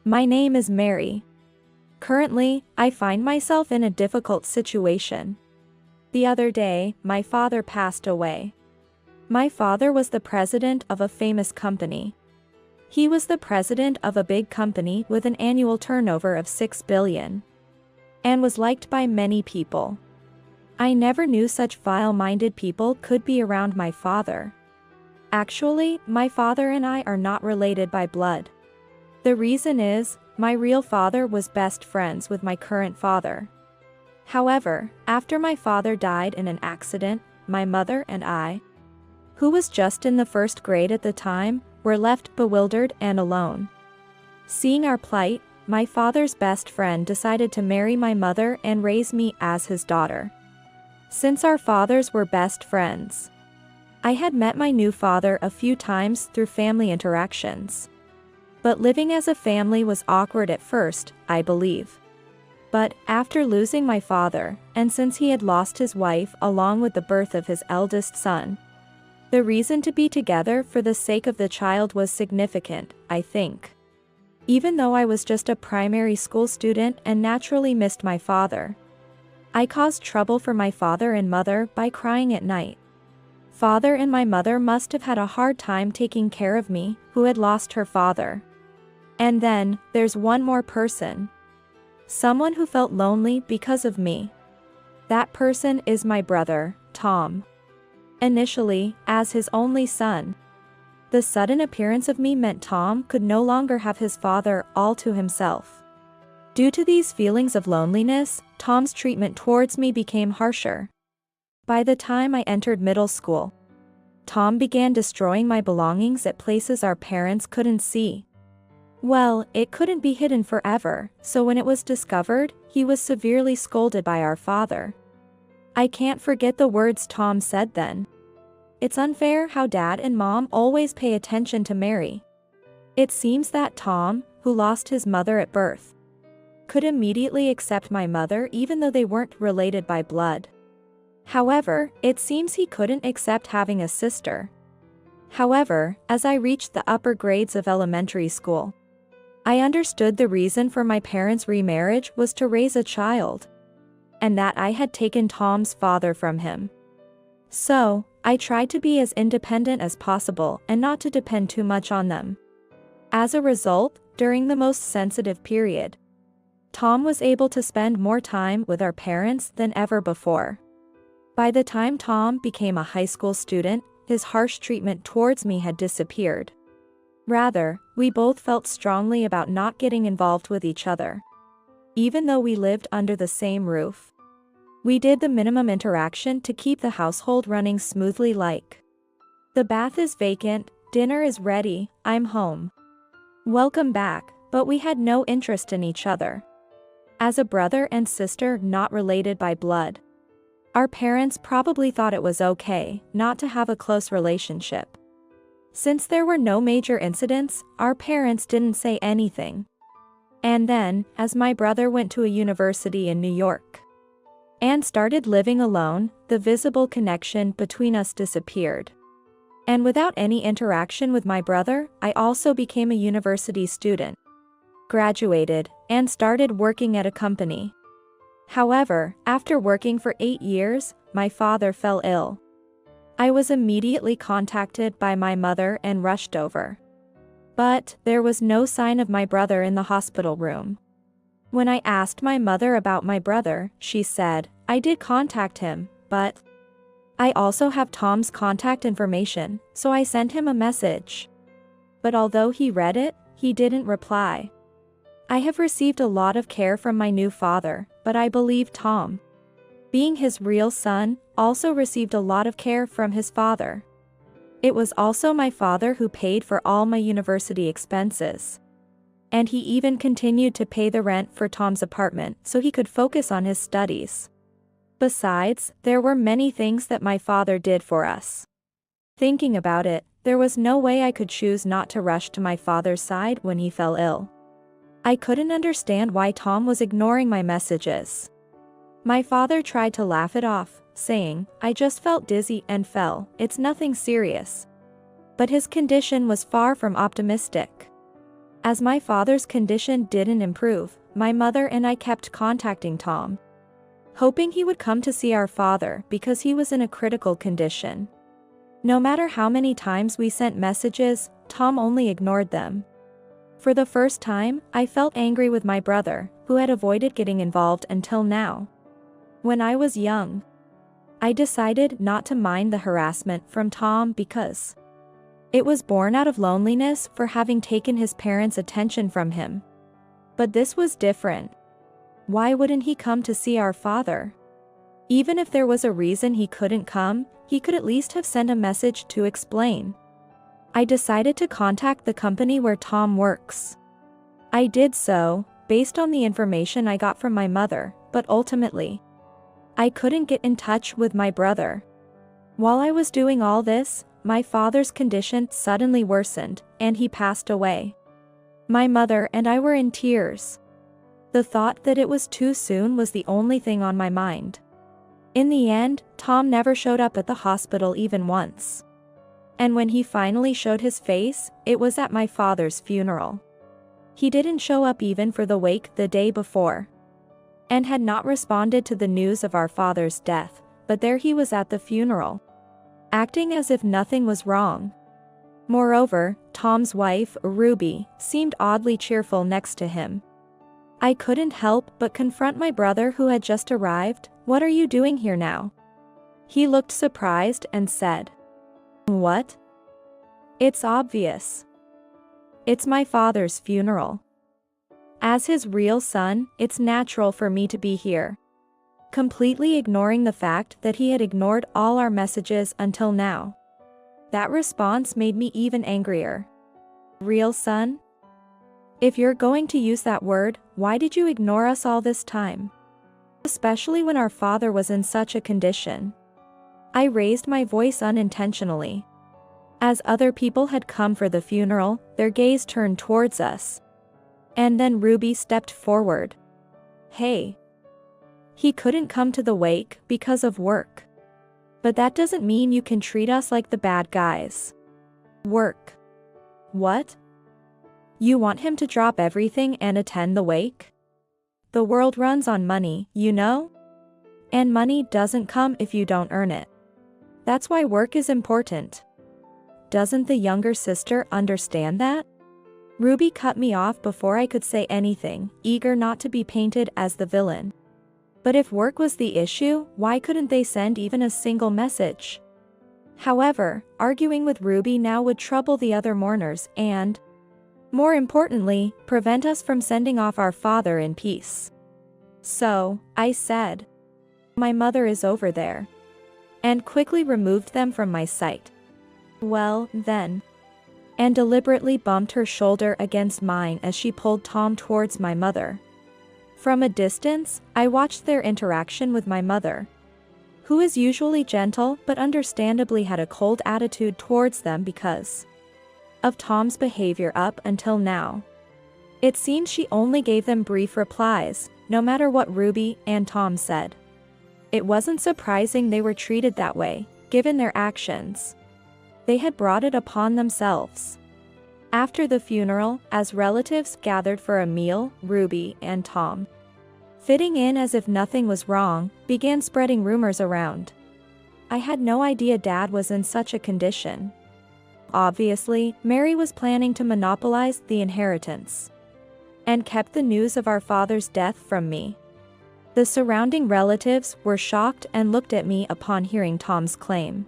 My name is Mary. Currently, I find myself in a difficult situation. The other day, my father passed away. My father was the president of a famous company. He was the president of a big company with an annual turnover of 6 billion. And was liked by many people. I never knew such vile-minded people could be around my father. Actually, my father and I are not related by blood. The reason is, my real father was best friends with my current father. However, after my father died in an accident, my mother and I, who was just in the first grade at the time, were left bewildered and alone. Seeing our plight, my father's best friend decided to marry my mother and raise me as his daughter. Since our fathers were best friends, I had met my new father a few times through family interactions. But living as a family was awkward at first, I believe. But, after losing my father, and since he had lost his wife along with the birth of his eldest son, the reason to be together for the sake of the child was significant, I think. Even though I was just a primary school student and naturally missed my father, I caused trouble for my father and mother by crying at night. Father and my mother must have had a hard time taking care of me, who had lost her father. And then, there's one more person. Someone who felt lonely because of me. That person is my brother, Tom. Initially, as his only son, the sudden appearance of me meant Tom could no longer have his father all to himself. Due to these feelings of loneliness, Tom's treatment towards me became harsher. By the time I entered middle school, Tom began destroying my belongings at places our parents couldn't see. Well, it couldn't be hidden forever, so when it was discovered, he was severely scolded by our father. I can't forget the words Tom said then. It's unfair how Dad and Mom always pay attention to Mary. It seems that Tom, who lost his mother at birth, could immediately accept my mother even though they weren't related by blood. However, it seems he couldn't accept having a sister. However, as I reached the upper grades of elementary school, I understood the reason for my parents' remarriage was to raise a child, and that I had taken Tom's father from him. So, I tried to be as independent as possible and not to depend too much on them. As a result, during the most sensitive period, Tom was able to spend more time with our parents than ever before. By the time Tom became a high school student, his harsh treatment towards me had disappeared. Rather, we both felt strongly about not getting involved with each other. Even though we lived under the same roof, we did the minimum interaction to keep the household running smoothly, like, the bath is vacant, dinner is ready, I'm home. Welcome back, but we had no interest in each other. As a brother and sister not related by blood, our parents probably thought it was okay not to have a close relationship. Since there were no major incidents, our parents didn't say anything. And then, as my brother went to a university in New York and started living alone, the visible connection between us disappeared. And without any interaction with my brother, I also became a university student, graduated, and started working at a company. However, after working for 8 years, my father fell ill. I was immediately contacted by my mother and rushed over. But, there was no sign of my brother in the hospital room. When I asked my mother about my brother, she said, I did contact him, but I also have Tom's contact information, so I sent him a message. But although he read it, he didn't reply. I have received a lot of care from my new father, but I believe Tom, being his real son, also received a lot of care from his father. It was also my father who paid for all my university expenses. And he even continued to pay the rent for Tom's apartment so he could focus on his studies. Besides, there were many things that my father did for us. Thinking about it, there was no way I could choose not to rush to my father's side when he fell ill. I couldn't understand why Tom was ignoring my messages. My father tried to laugh it off, saying, I just felt dizzy and fell, it's nothing serious. But his condition was far from optimistic. As my father's condition didn't improve, my mother and I kept contacting Tom, hoping he would come to see our father because he was in a critical condition. No matter how many times we sent messages, Tom only ignored them. For the first time, I felt angry with my brother, who had avoided getting involved until now. When I was young, I decided not to mind the harassment from Tom because it was born out of loneliness for having taken his parents' attention from him. But this was different. Why wouldn't he come to see our father? Even if there was a reason he couldn't come, he could at least have sent a message to explain. I decided to contact the company where Tom works. I did so, based on the information I got from my mother, but ultimately, I couldn't get in touch with my brother. While I was doing all this, my father's condition suddenly worsened, and he passed away. My mother and I were in tears. The thought that it was too soon was the only thing on my mind. In the end, Tom never showed up at the hospital even once. And when he finally showed his face, it was at my father's funeral. He didn't show up even for the wake the day before, and had not responded to the news of our father's death, but there he was at the funeral, acting as if nothing was wrong. Moreover, Tom's wife, Ruby, seemed oddly cheerful next to him. I couldn't help but confront my brother who had just arrived. "What are you doing here now?" He looked surprised and said, "What? It's obvious. It's my father's funeral. As his real son, it's natural for me to be here." Completely ignoring the fact that he had ignored all our messages until now. That response made me even angrier. Real son? If you're going to use that word, why did you ignore us all this time? Especially when our father was in such a condition. I raised my voice unintentionally. As other people had come for the funeral, their gaze turned towards us. And then Ruby stepped forward. "Hey. He couldn't come to the wake because of work. But that doesn't mean you can treat us like the bad guys." "Work? What? You want him to drop everything and attend the wake? The world runs on money, you know? And money doesn't come if you don't earn it. That's why work is important. Doesn't the younger sister understand that?" Ruby cut me off before I could say anything, eager not to be painted as the villain. But if work was the issue, why couldn't they send even a single message? However, arguing with Ruby now would trouble the other mourners and, more importantly, prevent us from sending off our father in peace. So, I said, "My mother is over there," and quickly removed them from my sight. "Well, then," and deliberately bumped her shoulder against mine as she pulled Tom towards my mother. From a distance, I watched their interaction with my mother, who is usually gentle but understandably had a cold attitude towards them because of Tom's behavior up until now. It seemed she only gave them brief replies, no matter what Ruby and Tom said. It wasn't surprising they were treated that way, given their actions. They had brought it upon themselves. After the funeral, as relatives gathered for a meal, Ruby and Tom, fitting in as if nothing was wrong, began spreading rumors around. I had no idea Dad was in such a condition. Obviously, Mary was planning to monopolize the inheritance, and kept the news of our father's death from me. The surrounding relatives were shocked and looked at me upon hearing Tom's claim.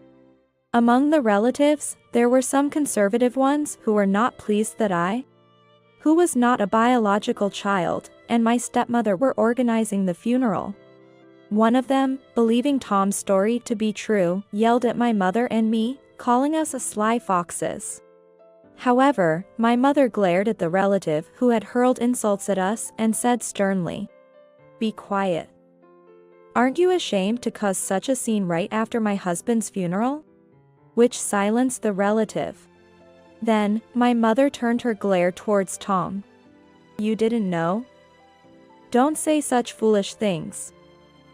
Among the relatives, there were some conservative ones who were not pleased that I, who was not a biological child, and my stepmother were organizing the funeral. One of them, believing Tom's story to be true, yelled at my mother and me, calling us sly foxes. However, my mother glared at the relative who had hurled insults at us and said sternly, "Be quiet. Aren't you ashamed to cause such a scene right after my husband's funeral?" Which silenced the relative. Then, my mother turned her glare towards Tom. "You didn't know? Don't say such foolish things.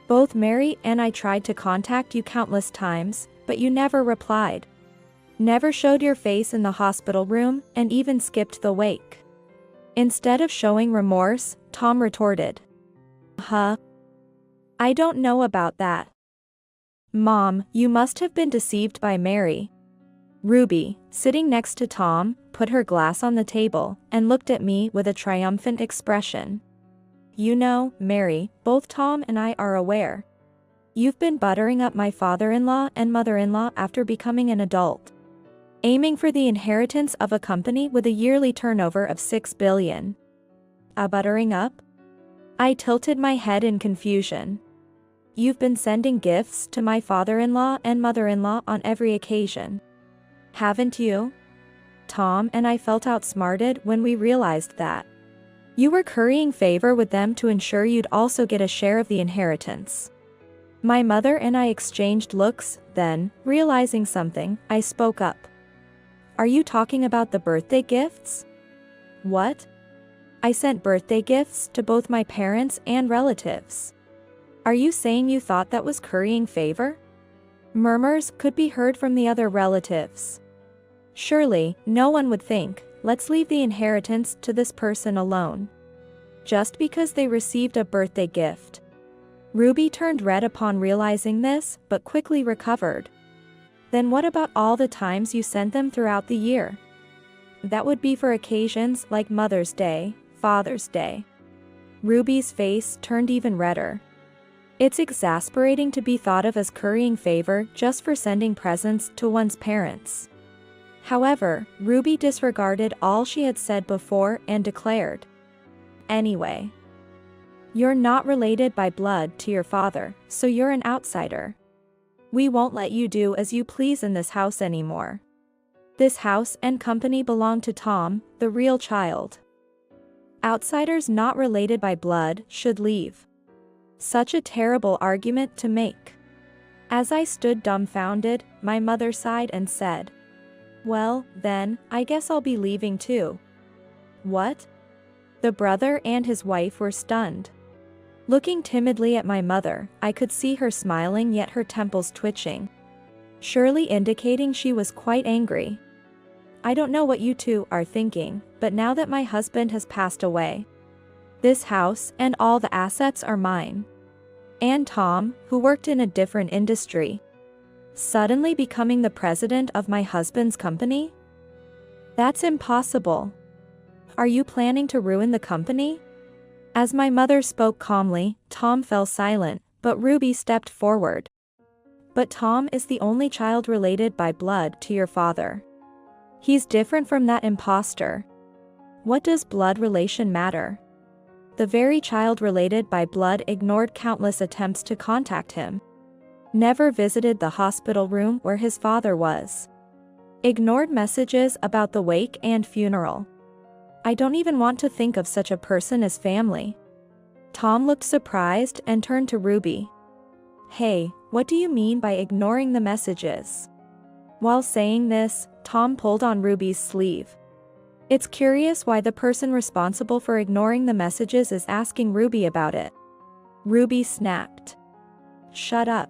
Both Mary and I tried to contact you countless times, but you never replied. Never showed your face in the hospital room, and even skipped the wake. Instead of showing remorse, Tom retorted. Huh? I don't know about that. Mom, you must have been deceived by Mary. Ruby, sitting next to Tom, put her glass on the table and looked at me with a triumphant expression. You know, Mary, both Tom and I are aware. You've been buttering up my father-in-law and mother-in-law after becoming an adult. Aiming for the inheritance of a company with a yearly turnover of $6 billion. A buttering up? I tilted my head in confusion. You've been sending gifts to my father-in-law and mother-in-law on every occasion. Haven't you? Tom and I felt outsmarted when we realized that. You were currying favor with them to ensure you'd also get a share of the inheritance. My mother and I exchanged looks, then, realizing something, I spoke up. Are you talking about the birthday gifts? What? I sent birthday gifts to both my parents and relatives. Are you saying you thought that was currying favor? Murmurs could be heard from the other relatives. Surely, no one would think, let's leave the inheritance to this person alone. Just because they received a birthday gift. Ruby turned red upon realizing this, but quickly recovered. Then what about all the times you sent them throughout the year? That would be for occasions like Mother's Day, Father's Day. Ruby's face turned even redder. It's exasperating to be thought of as currying favor just for sending presents to one's parents. However, Ruby disregarded all she had said before and declared. Anyway. You're not related by blood to your father, so you're an outsider. We won't let you do as you please in this house anymore. This house and company belong to Tom, the real child. Outsiders not related by blood should leave. Such a terrible argument to make. As I stood dumbfounded, my mother sighed and said, Well, then, I guess I'll be leaving too. What? The brother and his wife were stunned. Looking timidly at my mother, I could see her smiling yet her temples twitching. Surely indicating she was quite angry. I don't know what you two are thinking, but now that my husband has passed away, this house and all the assets are mine. And Tom, who worked in a different industry, suddenly becoming the president of my husband's company? That's impossible. Are you planning to ruin the company? As my mother spoke calmly, Tom fell silent, but Ruby stepped forward. But Tom is the only child related by blood to your father. He's different from that imposter. What does blood relation matter? The very child related by blood ignored countless attempts to contact him. Never visited the hospital room where his father was. Ignored messages about the wake and funeral. I don't even want to think of such a person as family. Tom looked surprised and turned to Ruby. Hey, what do you mean by ignoring the messages? While saying this, Tom pulled on Ruby's sleeve. It's curious why the person responsible for ignoring the messages is asking Ruby about it. Ruby snapped. Shut up.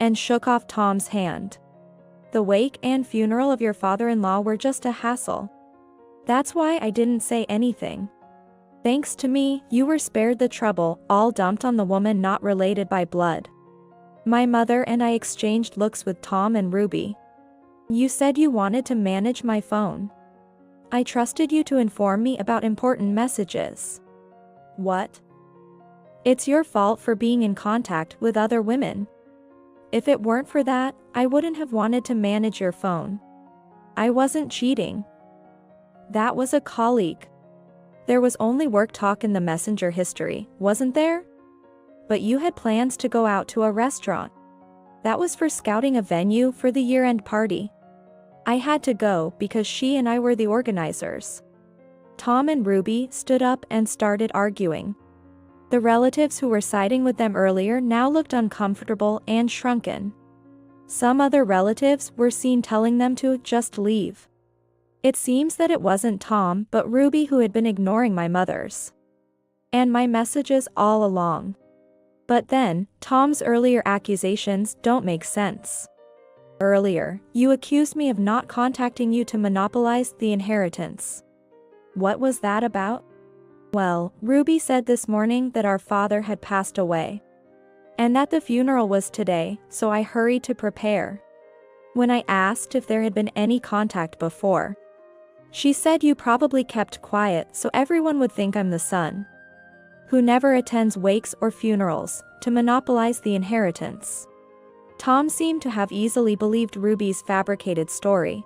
And shook off Tom's hand. The wake and funeral of your father-in-law were just a hassle. That's why I didn't say anything. Thanks to me, you were spared the trouble, all dumped on the woman not related by blood. My mother and I exchanged looks with Tom and Ruby. You said you wanted to manage my phone. I trusted you to inform me about important messages. What? It's your fault for being in contact with other women. If it weren't for that, I wouldn't have wanted to manage your phone. I wasn't cheating. That was a colleague. There was only work talk in the messenger history, wasn't there? But you had plans to go out to a restaurant. That was for scouting a venue for the year-end party. I had to go because she and I were the organizers. Tom and Ruby stood up and started arguing. The relatives who were siding with them earlier now looked uncomfortable and shrunken. Some other relatives were seen telling them to just leave. It seems that it wasn't Tom but Ruby who had been ignoring my mother's and my messages all along. But then, Tom's earlier accusations don't make sense. Earlier, you accused me of not contacting you to monopolize the inheritance. What was that about? Well, Ruby said this morning that our father had passed away. And that the funeral was today, so I hurried to prepare. When I asked if there had been any contact before, she said you probably kept quiet so everyone would think I'm the son who never attends wakes or funerals, to monopolize the inheritance. Tom seemed to have easily believed Ruby's fabricated story.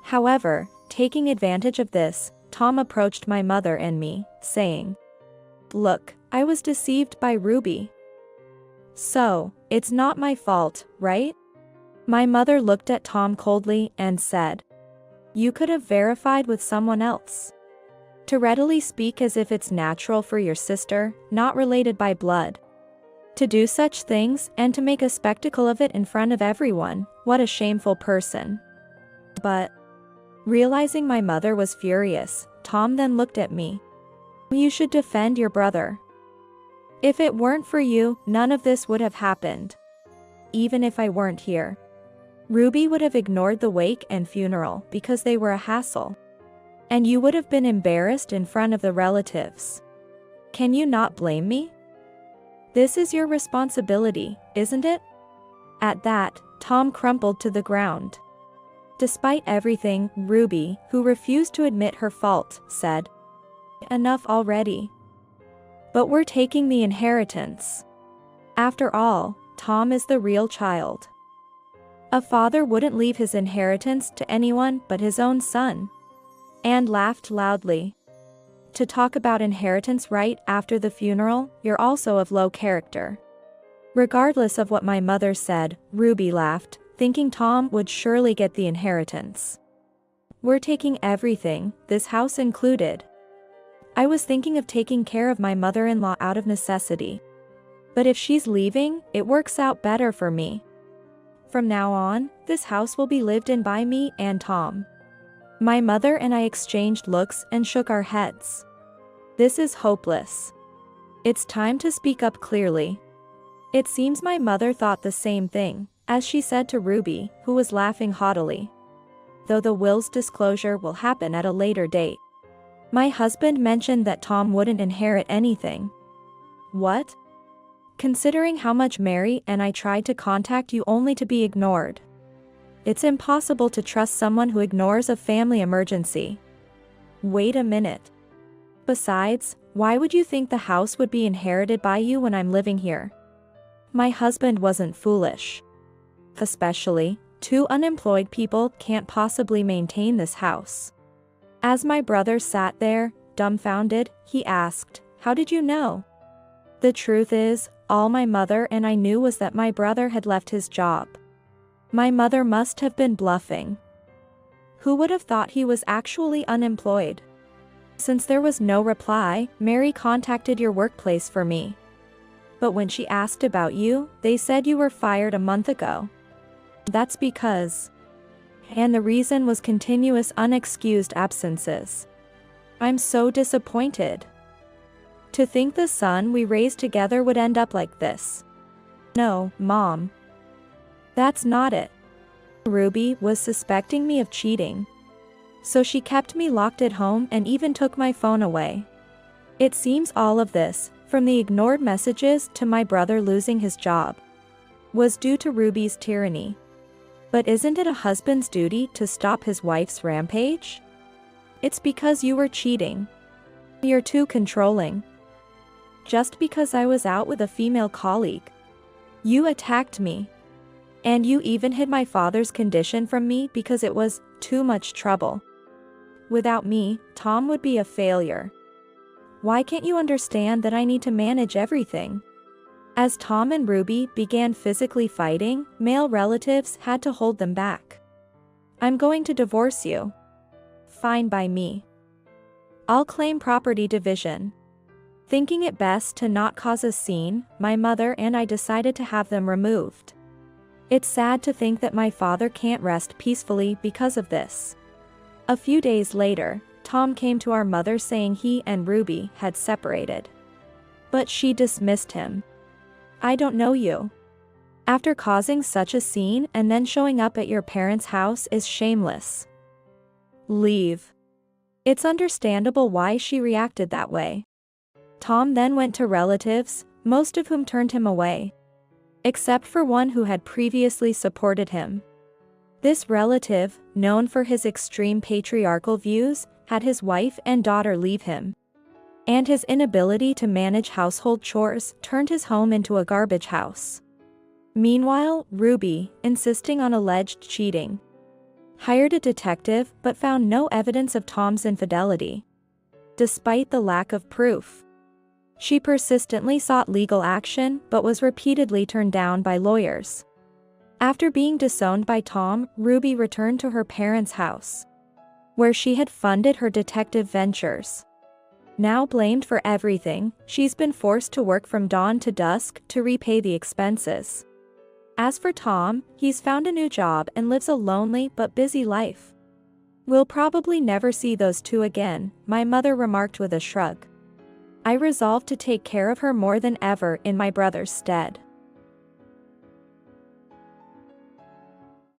However, taking advantage of this, Tom approached my mother and me, saying, "Look, I was deceived by Ruby. So, it's not my fault, right?" My mother looked at Tom coldly and said, "You could have verified with someone else." To readily speak as if it's natural for your sister, not related by blood, to do such things and to make a spectacle of it in front of everyone, what a shameful person. But, realizing my mother was furious, Tom then looked at me. "You should defend your brother. If it weren't for you, none of this would have happened. Even if I weren't here, Ruby would have ignored the wake and funeral because they were a hassle. And you would have been embarrassed in front of the relatives. Can you not blame me? This is your responsibility, isn't it?" At that, Tom crumpled to the ground. Despite everything, Ruby, who refused to admit her fault, said, "Enough already. But we're taking the inheritance. After all, Tom is the real child. A father wouldn't leave his inheritance to anyone but his own son." And laughed loudly. To talk about inheritance right after the funeral, you're also of low character. Regardless of what my mother said, Ruby laughed, thinking Tom would surely get the inheritance. "We're taking everything, this house included. I was thinking of taking care of my mother-in-law out of necessity. But if she's leaving, it works out better for me. From now on, this house will be lived in by me and Tom." My mother and I exchanged looks and shook our heads. This is hopeless. It's time to speak up clearly. It seems my mother thought the same thing, as she said to Ruby, who was laughing haughtily. "Though the will's disclosure will happen at a later date. My husband mentioned that Tom wouldn't inherit anything." What? Considering how much Mary and I tried to contact you only to be ignored. It's impossible to trust someone who ignores a family emergency. Wait a minute. Besides, why would you think the house would be inherited by you when I'm living here? My husband wasn't foolish. Especially, two unemployed people can't possibly maintain this house. As my brother sat there, dumbfounded, he asked, "How did you know?" The truth is, all my mother and I knew was that my brother had left his job. My mother must have been bluffing. Who would have thought he was actually unemployed? Since there was no reply, Mary contacted your workplace for me. But when she asked about you, they said you were fired a month ago. That's because. And the reason was continuous unexcused absences. I'm so disappointed. To think the son we raised together would end up like this. No, Mom. That's not it. Ruby was suspecting me of cheating. So she kept me locked at home and even took my phone away. It seems all of this, from the ignored messages to my brother losing his job, was due to Ruby's tyranny. But isn't it a husband's duty to stop his wife's rampage? It's because you were cheating. You're too controlling. Just because I was out with a female colleague, you attacked me. And you even hid my father's condition from me because it was too much trouble. Without me, Tom would be a failure. Why can't you understand that I need to manage everything? As Tom and Ruby began physically fighting, male relatives had to hold them back. "I'm going to divorce you." Fine by me. I'll claim property division. Thinking it best to not cause a scene, my mother and I decided to have them removed. It's sad to think that my father can't rest peacefully because of this. A few days later, Tom came to our mother saying he and Ruby had separated. But she dismissed him. "I don't know you. After causing such a scene and then showing up at your parents' house is shameless. Leave." It's understandable why she reacted that way. Tom then went to relatives, most of whom turned him away. Except for one who had previously supported him. This relative, known for his extreme patriarchal views, had his wife and daughter leave him. And his inability to manage household chores turned his home into a garbage house. Meanwhile, Ruby, insisting on alleged cheating, hired a detective but found no evidence of Tom's infidelity. Despite the lack of proof, she persistently sought legal action but was repeatedly turned down by lawyers. After being disowned by Tom, Ruby returned to her parents' house, where she had funded her detective ventures. Now blamed for everything, she's been forced to work from dawn to dusk to repay the expenses. As for Tom, he's found a new job and lives a lonely but busy life. We'll probably never see those two again, my mother remarked with a shrug. I resolved to take care of her more than ever in my brother's stead.